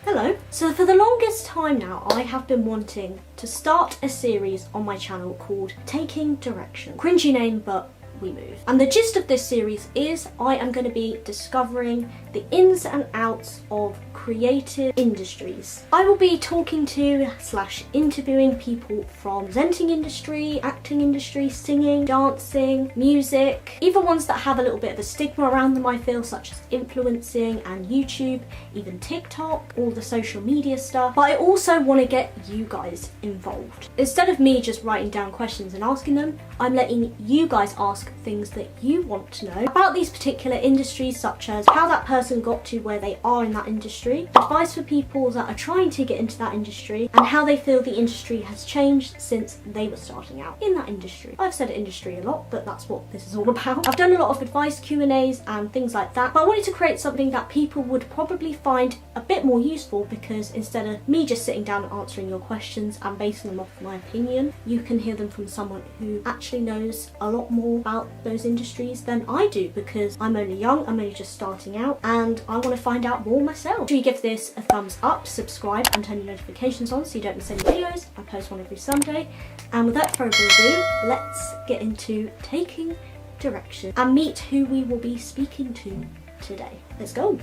Hello. So for the longest time now, I have been wanting to start a series on my channel called Taking Direction. Cringy name, but we move. And the gist of this series is I am going to be discovering the ins and outs of creative industries. I will be talking to / interviewing people from presenting industry, acting industry, singing, dancing, music, even ones that have a little bit of a stigma around them I feel, such as influencing and YouTube, even TikTok, all the social media stuff. But I also want to get you guys involved. Instead of me just writing down questions and asking them, I'm letting you guys ask things that you want to know about these particular industries, such as how that person got to where they are in that industry, advice for people that are trying to get into that industry, and how they feel the industry has changed since they were starting out in that industry. I've said industry a lot, but that's what this is all about. I've done a lot of advice Q&As and things like that, but I wanted to create something that people would probably find a bit more useful, because instead of me just sitting down and answering your questions and basing them off my opinion, you can hear them from someone who actually knows a lot more about those industries than I do, because I'm only young, I'm only just starting out, and I want to find out more myself. Make sure you give this a thumbs up, subscribe, and turn your notifications on so you don't miss any videos. I post one every Sunday. And without further ado, let's get into Taking Direction and meet who we will be speaking to today. Let's go.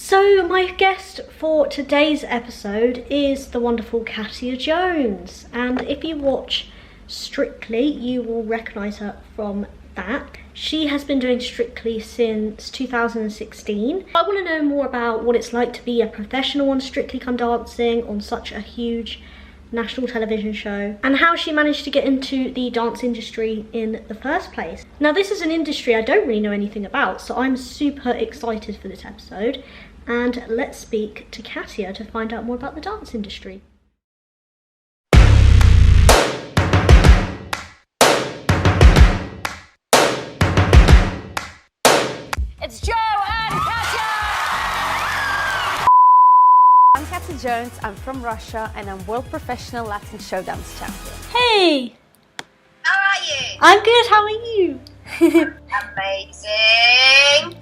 So my guest for today's episode is the wonderful Katya Jones, and if you watch Strictly, you will recognise her from that. She has been doing Strictly since 2016. I want to know more about what it's like to be a professional on Strictly Come Dancing, on such a huge national television show, and how she managed to get into the dance industry in the first place. Now, this is an industry I don't really know anything about, so I'm super excited for this episode. And let's speak to Katya to find out more about the dance industry. It's Joe and Katya! I'm Katya Jones, I'm from Russia, and I'm world professional Latin show dance champion. Hey! How are you? I'm good, how are you? Amazing!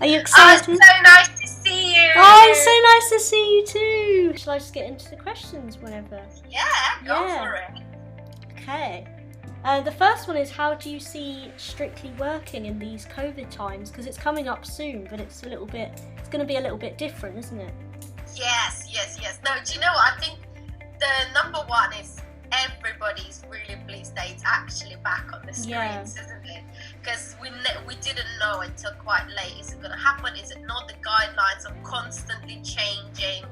Are you excited? Oh, it's so nice to see you! Oh, it's so nice to see you too! Shall I just get into the questions whenever? Yeah, go for it. Okay. The first one is, how do you see Strictly working in these COVID times? Because it's coming up soon, but it's going to be a little bit different, isn't it? Yes. No, do you know what? I think the number one is everybody's really pleased that it's actually back on the screens, isn't it? Because we didn't know until quite late, is it going to happen, is it not? The guidelines are constantly changing.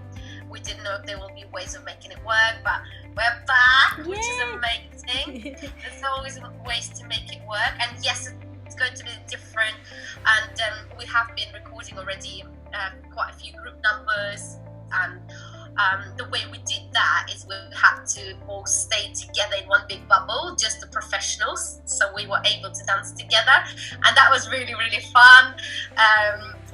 We didn't know if there will be ways of making it work, but we're back, which is amazing. There's always ways to make it work, and yes, it's going to be different, and we have been recording already quite a few group numbers, and the way we did that is we had to all stay together in one big bubble, just the professionals, so we were able to dance together, and that was really, really fun.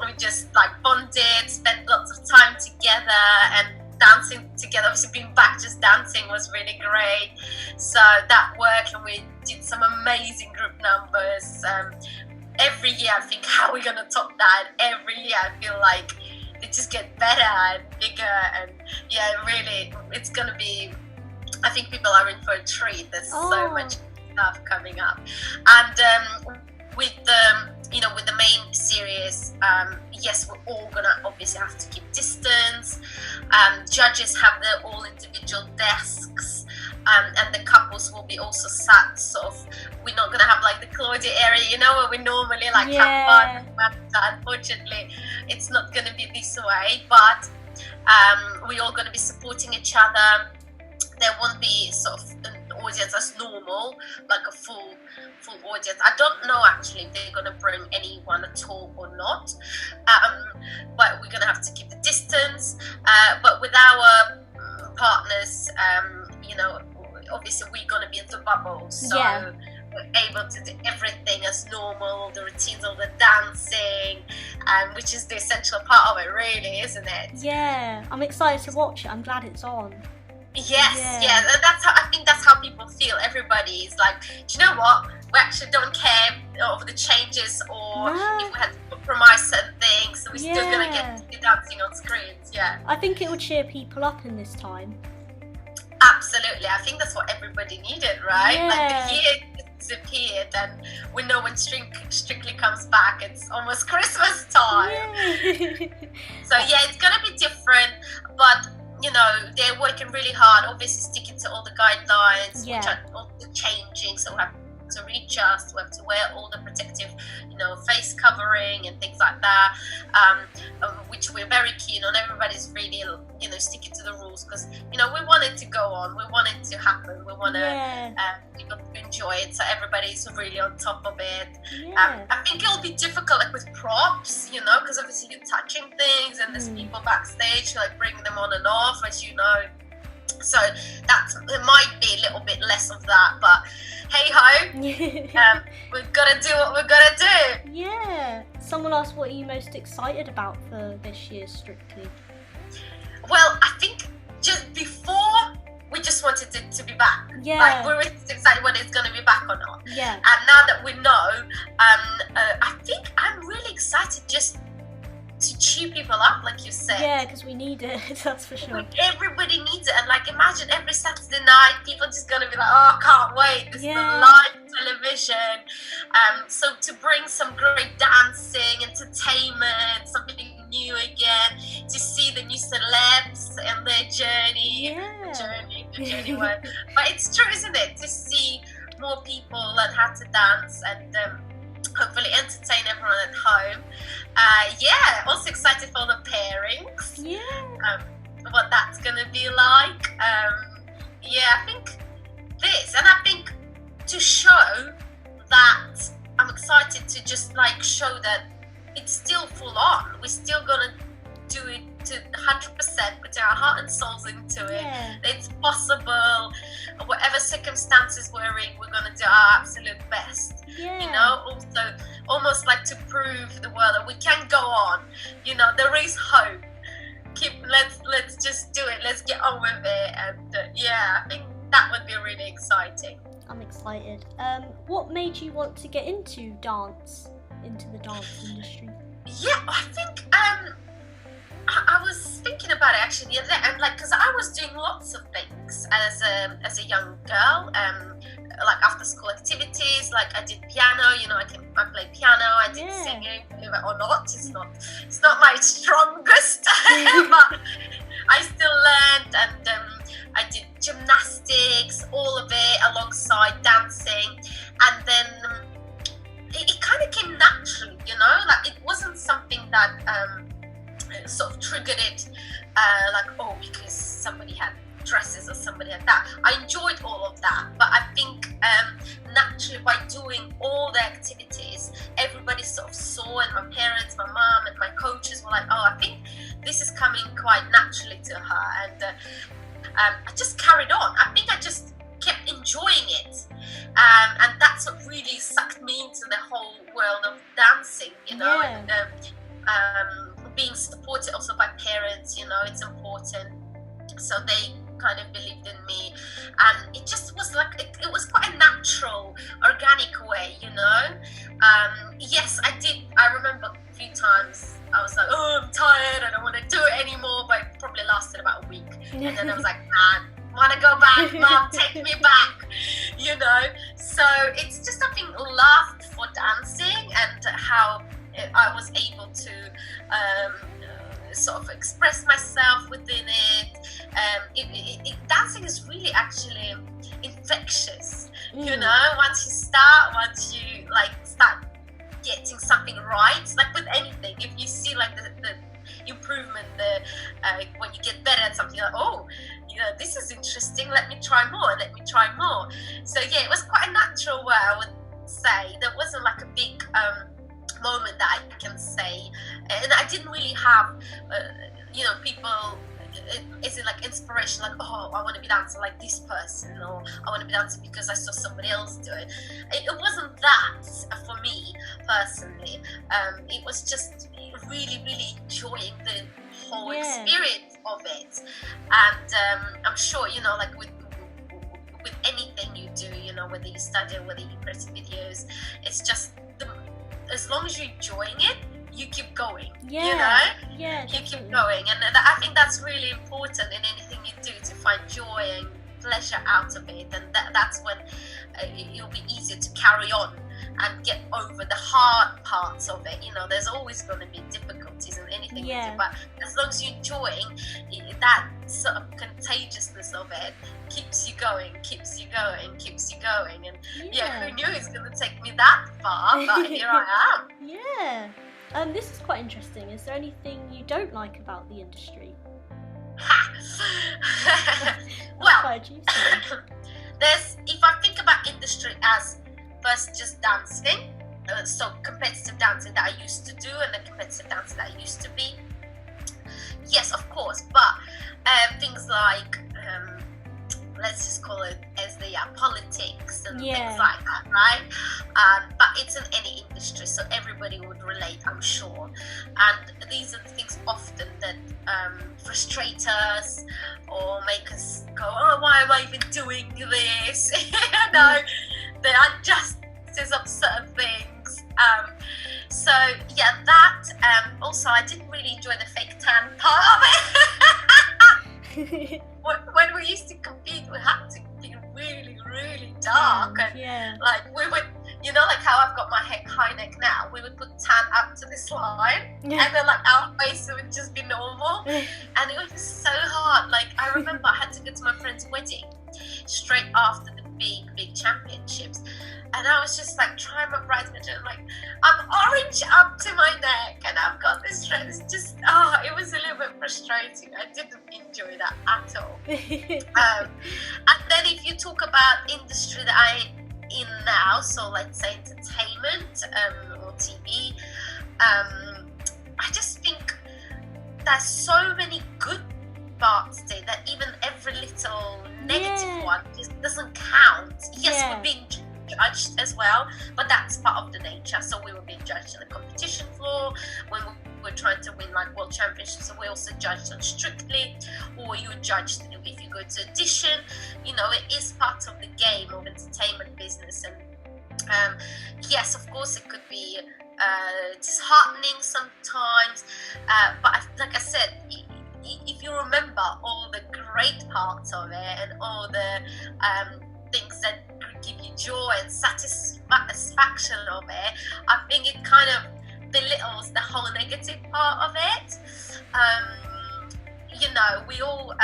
We just bonded, spent lots of time together and dancing together. Obviously being back just dancing was really great, so that worked, and we did some amazing group numbers. Every year I think, how are we going to top that? Every year I feel like they just get better and bigger, and yeah, really, it's gonna be, I think people are in for a treat. There's so much stuff coming up, and with the main series, yes, we're all gonna obviously have to keep distance. Judges have their all individual desks, and the couples will be also sat sort of, we're not gonna have the Claudia area, where we normally have fun. Unfortunately, it's not gonna be this way, but we're all gonna be supporting each other. There won't be sort of an audience as normal, like a full audience. I don't know actually if they're gonna bring anyone at all or not, but we're gonna have to keep the distance. But with our partners, obviously we're gonna be in the bubble, so we're able to do everything as normal, the routines, all the dancing, which is the essential part of it, really, isn't it? Yeah, I'm excited to watch it. I'm glad it's on. Yeah. That's how I think that's how people feel. Everybody is like, do you know what? We actually don't care of the changes or if we had to compromise certain things. So we're still gonna get to be dancing on screens. Yeah. I think it will cheer people up in this time. Absolutely. I think that's what everybody needed, right? Yeah. Like the year disappeared, and we know when Strictly comes back, it's almost Christmas time. So yeah, it's gonna be different, but you know, they're working really hard, obviously sticking to all the guidelines, which are also changing, so we have to readjust, we have to wear all the protective, you know, face covering and things like that, which we're very keen on. Everybody's really, you know, sticking to the rules, because, you know, we want it to go on, we want it to happen, we want people to enjoy it, so everybody's really on top of it. I think it'll be difficult, like with props, you know, because obviously you're touching things and there's people backstage like bringing them on and off, as you know, so it might be a little bit less of that, but hey ho, we've got to do what we've got to do. Yeah. Someone asked, what are you most excited about for this year's Strictly? Well, I think just before, we just wanted it to be back. Yeah. Like, we were just excited whether it's going to be back or not. Yeah. And now that we know, I think I'm really excited just to cheer people up, like you said. Yeah, because we need it, that's for sure. Everybody needs it, and like imagine every Saturday night people just gonna be like, oh, I can't wait, this is the live television. So to bring some great dancing, entertainment, something new again, to see the new celebs and their journey, the journey word. But it's true, isn't it? To see more people learn how to dance and hopefully entertain everyone at home. Also excited for the pairings. What that's gonna be like. I think this, and I think to show that I'm excited to just like show that it's still full on. We're still gonna do it to 100%, put our heart and souls into it. It's possible. Whatever circumstances we're in, we're gonna do our absolute best. You know, also almost like to prove the world that we can go on. You know, there is hope. Let's just do it. Let's get on with it. And I think that would be really exciting. I'm excited. What made you want to get into the dance industry? I think I was thinking about it actually the other day, and like, because I was doing lots of things as a young girl, like after school activities, like I did piano, you know, I play piano, I did singing, believe it or not, it's not my strongest, but I still learned, and I did gymnastics, all of it alongside dancing, and then it kind of came naturally, you know, like it wasn't something that sort of triggered it, because somebody had dresses or somebody had that. I enjoyed all of that, but I think naturally by doing all the activities, everybody sort of saw, and my parents, my mom and my coaches were like, oh, I think this is coming quite naturally to her, and I just carried on. I think I just kept enjoying it, and that's what really sucked me into the whole world of dancing, you know, and being supported also by parents, you know, it's important, so they kind of believed in me, and it just was like it was quite a natural, organic way, you know. Yes, I remember a few times I was like, oh, I'm tired, I don't want to do it anymore, but it probably lasted about a week, and then I was like, man, want to go back, mom, take me back, you know. So it's just something love for dancing and how I was able to sort of express myself within it. Dancing is really actually infectious, you know. Once you like start getting something right, like with anything, if you see like the improvement, when you get better at something, like, oh, you know, this is interesting, let me try more. So it was quite a natural way, I would say. There wasn't like a big moment that I can say, and I didn't really have you know, people, is it like inspiration, like, oh, I want to be dancing like this person, or I want to be dancing because I saw somebody else do it. It wasn't that for me personally. It was just really enjoying the whole experience. of it. And I'm sure, you know, like with anything you do, you know, whether you study or whether you create videos, it's just as long as you're enjoying it, you keep going. Yeah, you know, yeah, you definitely. keep going, and I think that's really important in anything you do, to find joy and pleasure out of it, and that's when it'll be easier to carry on and get over the hard parts of it. You know, there's always going to be difficulties in anything you do, but as long as you're enjoying that sort of contagiousness of it, keeps you going, and yeah, who knew it's going to take me that far, but here I am. Yeah. This is quite interesting. Is there anything you don't like about the industry? Well, there's, if I think about industry as first just dancing, so competitive dancing that I used to do and the competitive dancing that I used to be, yes, of course, but things like let's just call it as they are, politics and things like that, right? But it's in any industry, so everybody would relate, I'm sure. And these are the things often that frustrate us or make us go, oh, why am I even doing this? You know, there are injustices of certain things. So yeah, that. Also, I didn't really enjoy the fake tan part of it. When we used to compete, we had to be really, really dark, and like we would, you know, like how I've got my high neck now, we would put tan up to this line, and then like our face would just be normal, and it was so hard. Like I remember I had to go to my friend's wedding straight after the big championships, and I was just like trying my bridesmaid, and like I'm orange up to my neck, and I've got this dress. Just it was a little bit frustrating. I didn't enjoy that at all. And then if you talk about industry that I'm in now, so let's say entertainment or TV, I just think there's so many good parts to it that even every little negative one just doesn't count. Yes, we're being judged as well, but that's part of the nature. So we were being judged on the competition floor when we were trying to win like world championships, so we also judged on Strictly, or you were judged if you go to audition. You know, it is part of the game of entertainment business, and yes, of course it could be disheartening sometimes, but like I said, if you remember all the great parts of it and all the things that give you joy and satisfaction of it, I think it kind of belittles the whole negative part of it. You know, we all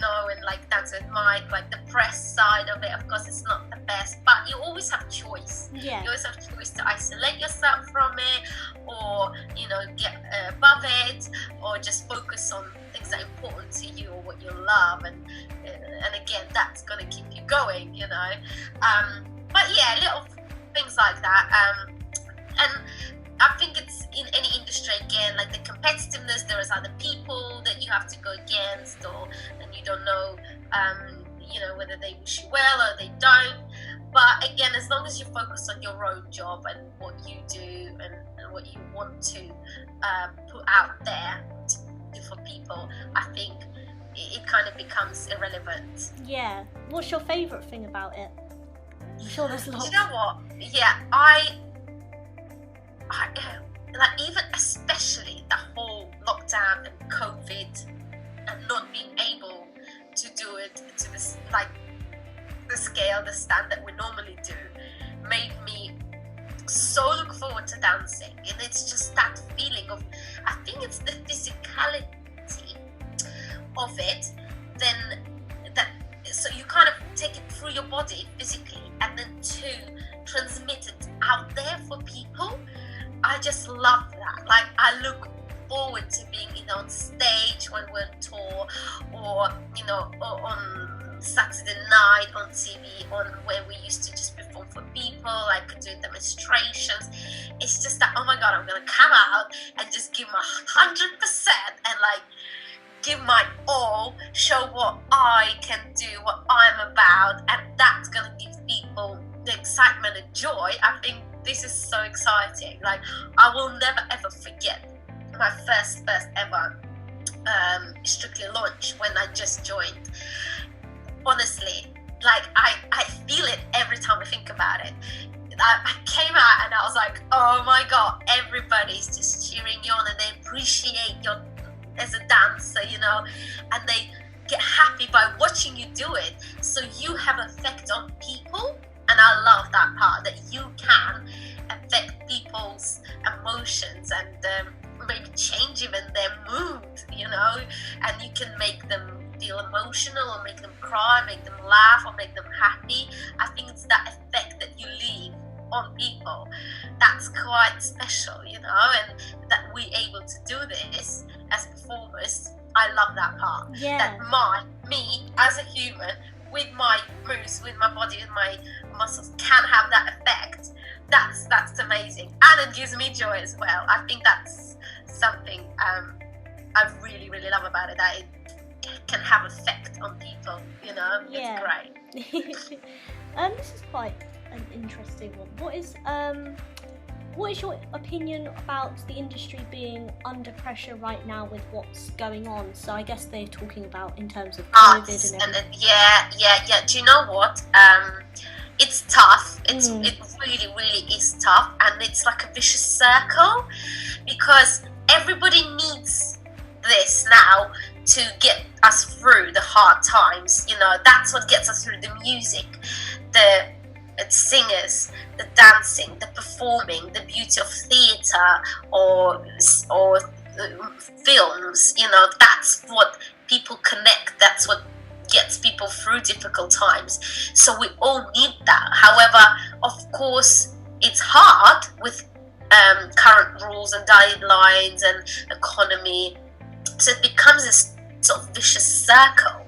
know, and like that's with Mike, like the press side of it, of course it's not the best, but you always have choice. You always have choice to isolate yourself from it, or, you know, get above it, or just focus on things that are important to you or what you love, and again, that's going to keep you going, you know. But yeah, little things like that. And I think it's in any industry, again, like the competitiveness, there is other people that you have to go against, and you don't know, you know, whether they wish you well or they don't. But again, as long as you focus on your own job and what you do and what you want to put out there to do for people, I think it kind of becomes irrelevant. Yeah. What's your favourite thing about it? I'm sure there's lots. Do you know what? Yeah, I like, even especially the whole lockdown and COVID and not being able to do it to this, like the scale, the standard we normally do, made me so look forward to dancing. And it's just that feeling of, I think it's the physicality of it, then that, so you kind of take it through your body physically, and then to transmit it out there for people. I just love that. Like, I look forward to being, you know, on stage when we're on tour, or, you know, or on Saturday night on TV, on where we used to just perform for people, like do demonstrations. It's just that, oh my God, I'm gonna come out and just give my 100% and like give my all, show what I can do, what I'm about, and that's gonna give people the excitement and joy. I think this is so exciting. Like, I will never ever forget my first ever Strictly launch when I just joined. Honestly, like I feel it every time I think about it. I came out and I was like, oh my god, everybody's just cheering you on and they appreciate you as a dancer, you know, and they get happy by watching you do it. So you have effect on people, and I love that part, that you can affect people's emotions and maybe change even their mood, you know, and you can make them feel emotional or make them cry, make them laugh or make them happy. I think it's that effect that you leave on people that's quite special, you know, and that we're able to do this as performers. I love that part. Yeah. That me as a human, with my moves, with my body, with my muscles, can have that effect. That's amazing, and it gives me joy as well. I think that's something I really love about it, that it can have effect on people, you know. Yeah. It's great. This is quite an interesting one. What is your opinion about the industry being under pressure right now with what's going on? So I guess they're talking about in terms of COVID and everything. Yeah. Do you know what? It's tough. It really is tough, and it's like a vicious circle, because everybody needs this now to get us through the hard times. You know, that's what gets us through. The music, the singers, the dancing, the performing, the beauty of theatre or films. You know, that's what people connect. That's what gets people through difficult times. So we all need that. However, of course, it's hard with current rules and guidelines and economy. So it becomes this sort of vicious circle.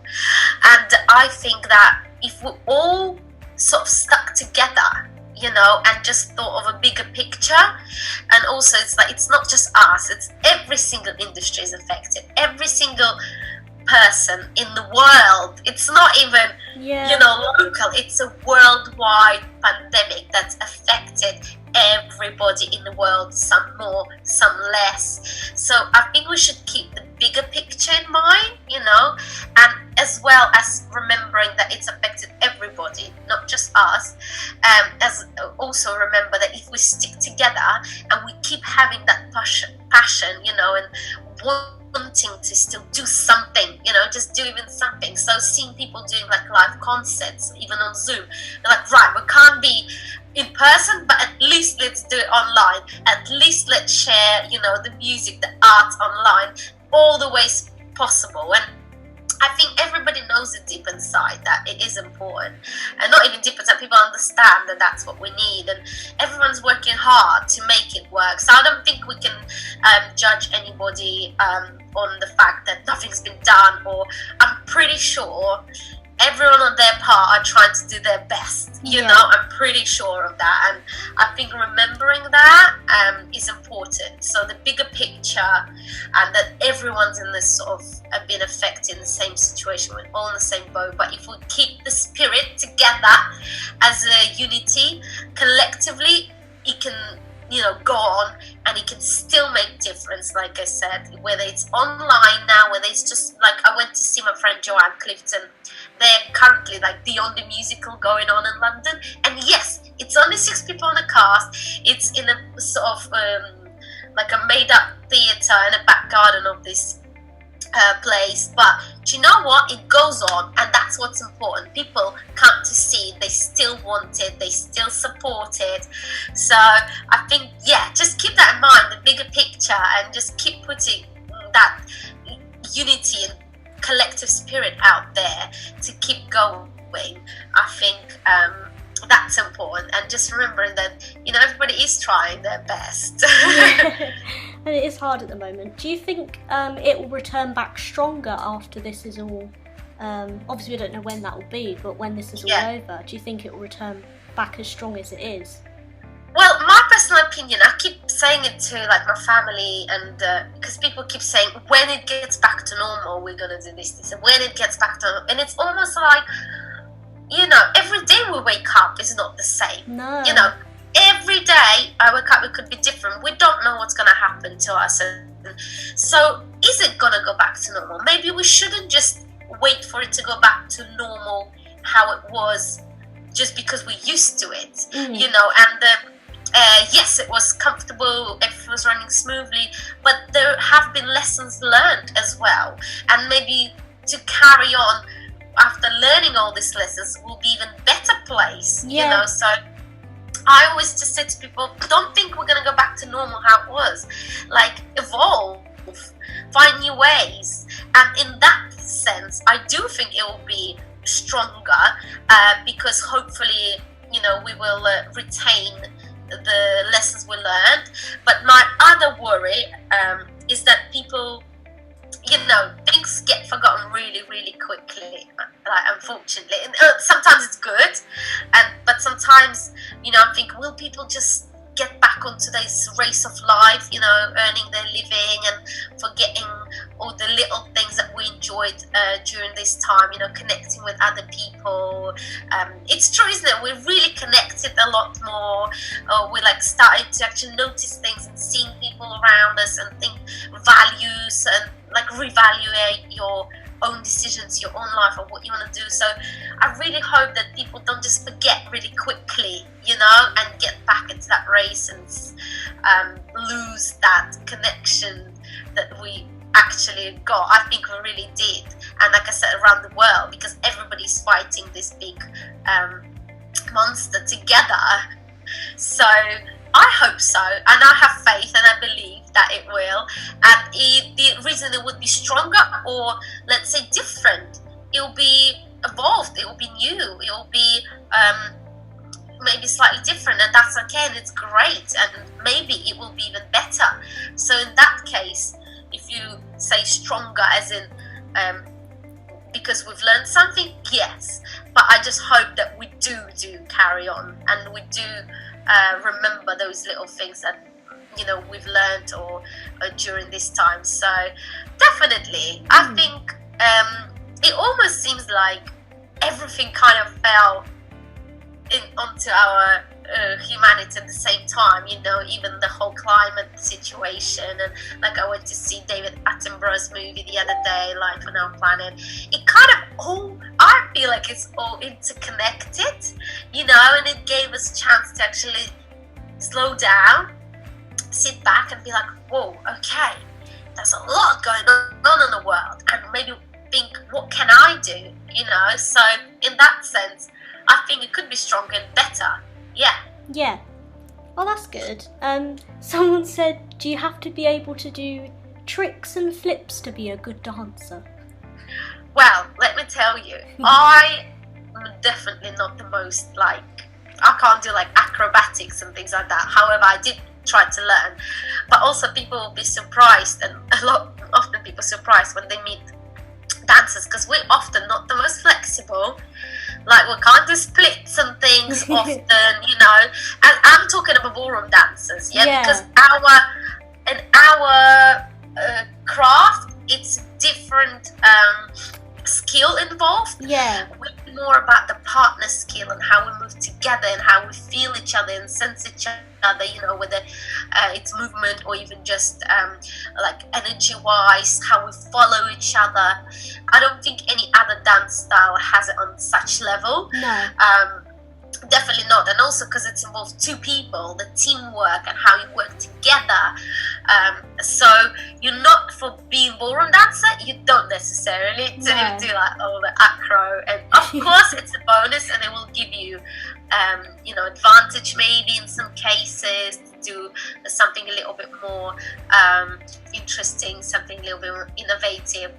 And I think that if we all sort of stuck together, you know, and just thought of a bigger picture, and also it's like, it's not just us, it's every single industry is affected, every single person in the world. It's not even, you know, local, it's a worldwide pandemic that's affected everybody in the world, some more, some less. So I think we should keep the bigger picture in mind, you know, and as well as remembering that it's affected everybody, not just us. As also remember that if we stick together and we keep having that passion, you know, and wanting to still do something, you know, just do even something. So seeing people doing like live concerts, even on Zoom, they're like, right, we can't be in person, but at least let's do it online. At least let's share, you know, the music, the art online, all the ways possible. And I think everybody knows it deep inside that it is important, and not even deep inside, people understand that that's what we need, and everyone's working hard to make it work. So I don't think we can judge anybody on the fact that nothing's been done, or I'm pretty sure everyone on their part are trying to do their best, you know. I'm pretty sure of that, and I think remembering that is important. So the bigger picture, and that everyone's in this sort of been affected in the same situation, we're all in the same boat. But if we keep the spirit together as a unity, collectively, it can, you know, go on, and it can still make difference. Like I said, whether it's online now, whether it's just like, I went to see my friend Joanne Clifton. They're currently like the only musical going on in London, and yes, it's only 6 people on the cast. It's in a sort of like a made-up theatre in a back garden of this place. But do you know what? It goes on, and that's what's important. People come to see it, they still want it, they still support it. So I think, just keep that in mind, the bigger picture, and just keep putting that unity and collective spirit out there to keep going. I think that's important, and just remembering that, you know, everybody is trying their best. And it is hard at the moment. Do you think it will return back stronger after this is all obviously we don't know when that will be, but when this is all over, do you think it will return back as strong as it is? Well, my personal opinion, I keep saying it to like my family, and because people keep saying, when it gets back to normal, we're gonna do this, and when it gets back to normal, and it's almost like, you know, every day we wake up is not the same. No. You know, every day I wake up, it could be different. We don't know what's gonna happen to us, and so is it gonna go back to normal? Maybe we shouldn't just wait for it to go back to normal how it was just because we're used to it, you know. And yes, it was comfortable, everything was running smoothly, but there have been lessons learned as well, and maybe to carry on after learning all these lessons will be even better place, you know. So I always just say to people, don't think we're going to go back to normal how it was. Like, evolve, find new ways. And in that sense, I do think it will be stronger, because hopefully, you know, we will retain the lessons we learned. But my other worry is that people, you know, things get forgotten really, really quickly, like, unfortunately. And, sometimes it's good, but sometimes, you know, I think, will people just get back onto this race of life, you know, earning their living and forgetting all the little things that we enjoyed during this time, you know, connecting with other people. It's true, isn't it? We're really connected a lot more. We're like starting to actually notice things and seeing people around us and think values and like reevaluate your own decisions, your own life, or what you want to do. So I really hope that people don't just forget really quickly, you know, and get back into that race and lose that connection that we actually got. I think we really did, and like I said, around the world, because everybody's fighting this big monster together. So I hope so, and I have faith and I believe that it will. And the reason it would be stronger, or let's say different, it will be evolved, it will be new, it will be maybe slightly different, and that's okay, and it's great, and maybe it will be even better. So in that case, if you say stronger as in because we've learned something, yes, but I just hope that we do carry on, and we do remember those little things that, you know, we've learned or during this time. So definitely, I think it almost seems like everything kind of fell onto our humanity at the same time, you know, even the whole climate situation. And like, I went to see David Attenborough's movie the other day, Life on Our Planet. It kind of all, I feel like it's all interconnected, you know, and it gave us a chance to actually slow down, sit back and be like, whoa, okay, there's a lot going on in the world, and maybe think, what can I do, you know? So in that sense, I think it could be stronger and better. Yeah. Well, that's good. Someone said, do you have to be able to do tricks and flips to be a good dancer? Well, let me tell you, I am definitely not the most, like, I can't do like acrobatics and things like that. However, I did try to learn, but also people will be surprised, and often people surprised when they meet dancers, because we're often not the most flexible. Like, we can't do splits and things often, you know. And I'm talking about ballroom dancers, because our craft, it's different skill involved. We're more about the partner skill and how we move together and how we feel each other and sense each other, you know, whether it's movement or even just like energy wise, how we follow each other. I don't think any other dance style has it on such level. Definitely not. And also because it's involved two people, the teamwork and how you work together. So you're not, for being ballroom dancer, you don't necessarily do like all the acro, and of course it's a bonus and it will give you you know, advantage maybe in some cases to do something a little bit more interesting, something a little bit more innovative.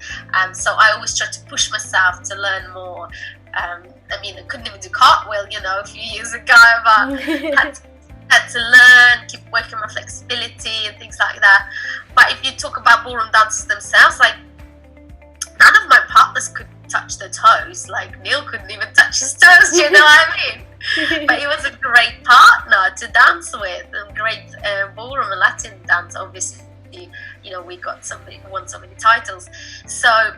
So I always try to push myself to learn more. I mean, I couldn't even do cartwheel, you know, a few years ago, but had to learn, keep working on my flexibility and things like that. But if you talk about ballroom dancers themselves, like, none of my partners could touch their toes. Like, Neil couldn't even touch his toes, you know what I mean? But he was a great partner to dance with, and great ballroom and Latin dance, obviously. You know, we won so many titles. So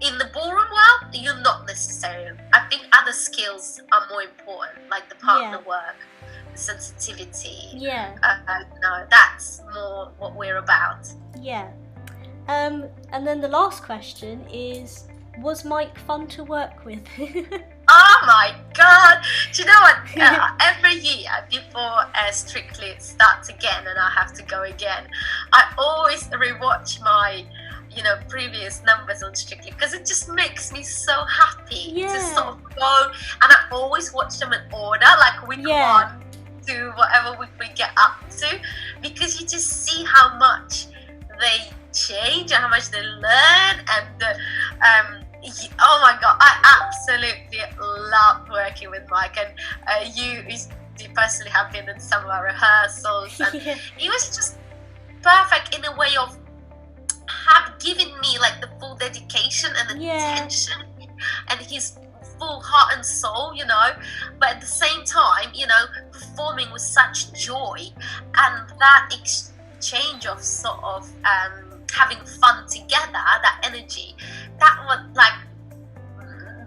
in the ballroom world, you're not necessarily. I think other skills are more important, like the partner work, the sensitivity. No, that's more what we're about. And then the last question is, was Mike fun to work with? Oh my god! Do you know what? Every year before Strictly starts again and I have to go again, I always rewatch my, previous numbers on Strictly, because it just makes me so happy to sort of go, and I always watch them in order, like week 1 to whatever week we get up to, because you just see how much they change and how much they learn, and oh my god, I absolutely love working with Mike, and you personally have been in some of our rehearsals, and he was just perfect in a way of giving me like the full dedication and attention and his full heart and soul, but at the same time, performing with such joy, and that exchange of sort of having fun together, that energy, that was like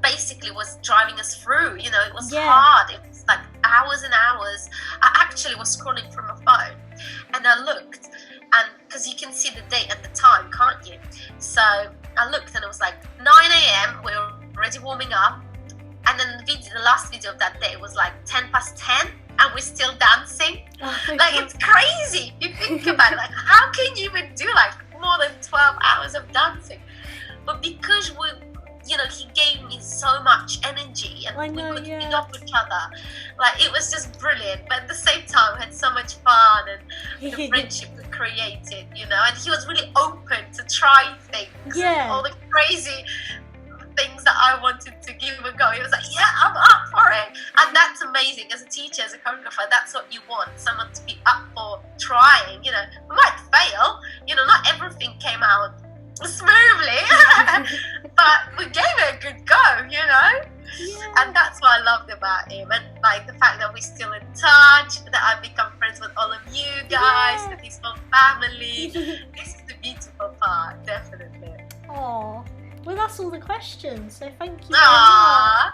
basically was driving us through. It was hard, it was like hours and hours. I actually was scrolling from my phone and I looked, and because you can see the date at the time, can't you? So I looked and it was like 9 a.m. we were already warming up, and then the last video of that day was like 10 past 10 and we're still dancing. Like, it's crazy. You think about it, like, how can you even do like more than 12 hours of dancing? But because he gave me so much energy, and we could feed off each other. Like, it was just brilliant. But at the same time, we had so much fun, and the friendship we created, and he was really open to try things. And all the crazy things that I wanted to give a go. He was like, yeah, I'm up for it. And that's amazing. As a teacher, as a choreographer, that's what you want. Someone to be up for trying. We might fail. Not everything came out smoothly. But we gave it a good go, and that's what I loved about him, and like the fact that we're still in touch, that I've become friends with all of you guys, with his whole family. This is the beautiful part, definitely. Oh, well, that's all the questions, so thank you. Aww.